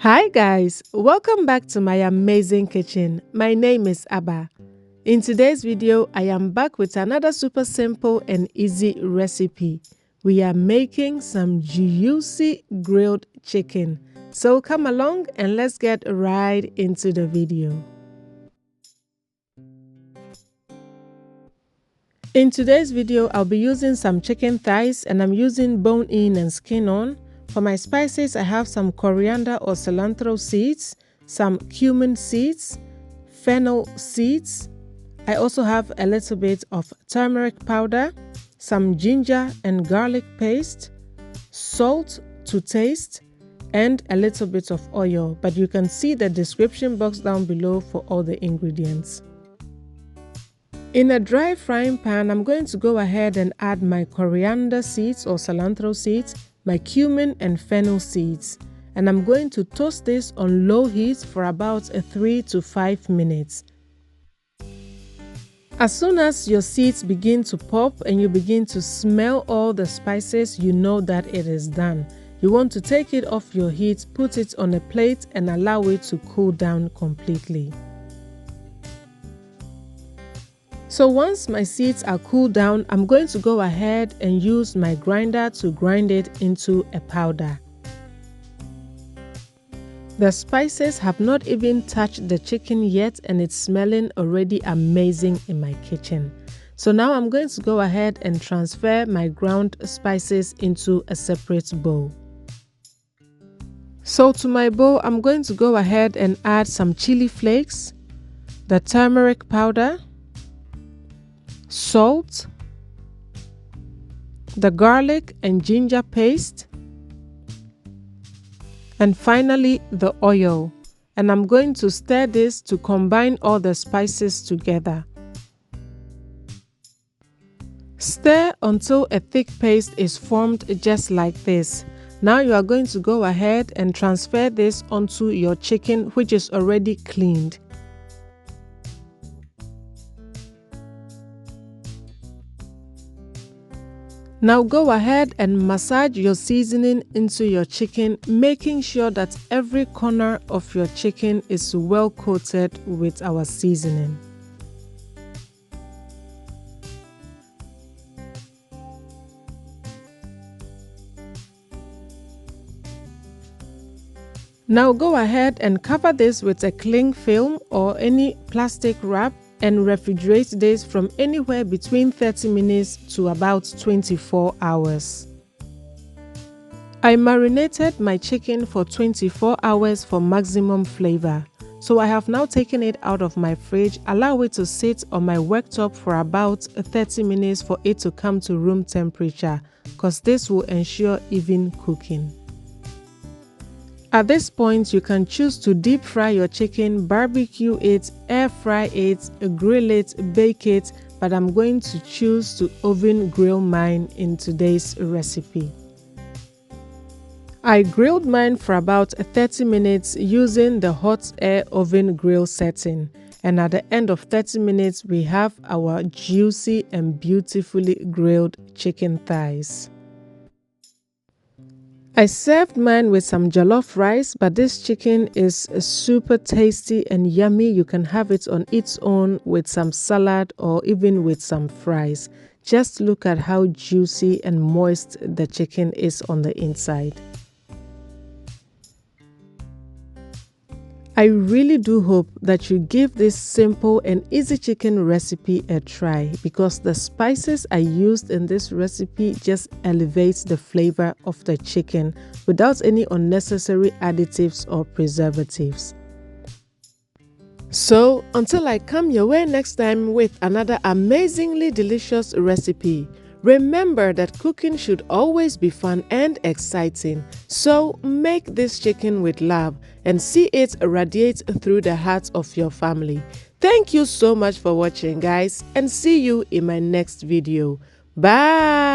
Hi guys, welcome back to my amazing kitchen. My name is Abba. In today's video, I am back with another super simple and easy recipe. We are making some juicy grilled chicken. So come along and let's get right into the video. In today's video, I'll be using some chicken thighs and I'm using bone in and skin on. For my spices, I have some coriander or cilantro seeds, some cumin seeds, fennel seeds. I also have a little bit of turmeric powder, some ginger and garlic paste, salt to taste, and a little bit of oil. But you can see the description box down below for all the ingredients. In a dry frying pan, I'm going to go ahead and add my coriander seeds or cilantro seeds, my cumin and fennel seeds, and I'm going to toast this on low heat for about 3 to 5 minutes. As soon as your seeds begin to pop and you begin to smell all the spices, you know that it is done. You want to take it off your heat, put it on a plate and allow it to cool down completely. So once my seeds are cooled down, I'm going to go ahead and use my grinder to grind it into a powder. The spices have not even touched the chicken yet and it's smelling already amazing in my kitchen. So now I'm going to go ahead and transfer my ground spices into a separate bowl. So to my bowl, I'm going to go ahead and add some chili flakes, the turmeric powder, salt, the garlic and ginger paste, and finally the oil. And I'm going to stir this to combine all the spices together. Stir until a thick paste is formed just like this. Now you are going to go ahead and transfer this onto your chicken, which is already cleaned. Now go ahead and massage your seasoning into your chicken, making sure that every corner of your chicken is well coated with our seasoning. Now go ahead and cover this with a cling film or any plastic wrap and refrigerate this from anywhere between 30 minutes to about 24 hours. I marinated my chicken for 24 hours for maximum flavor. So I have now taken it out of my fridge, allow it to sit on my worktop for about 30 minutes for it to come to room temperature, because this will ensure even cooking. At this point, you can choose to deep fry your chicken, barbecue it, air fry it, grill it, bake it, but I'm going to choose to oven grill mine in today's recipe. I grilled mine for about 30 minutes using the hot air oven grill setting, and at the end of 30 minutes, we have our juicy and beautifully grilled chicken thighs. I served mine with some jollof rice, but this chicken is super tasty and yummy. You can have it on its own with some salad or even with some fries. Just look at how juicy and moist the chicken is on the inside. I really do hope that you give this simple and easy chicken recipe a try, because the spices I used in this recipe just elevates the flavor of the chicken without any unnecessary additives or preservatives. So until I come your way next time with another amazingly delicious recipe, remember that cooking should always be fun and exciting. So make this chicken with love and see it radiate through the hearts of your family. Thank you so much for watching, guys, and see you in my next video. Bye!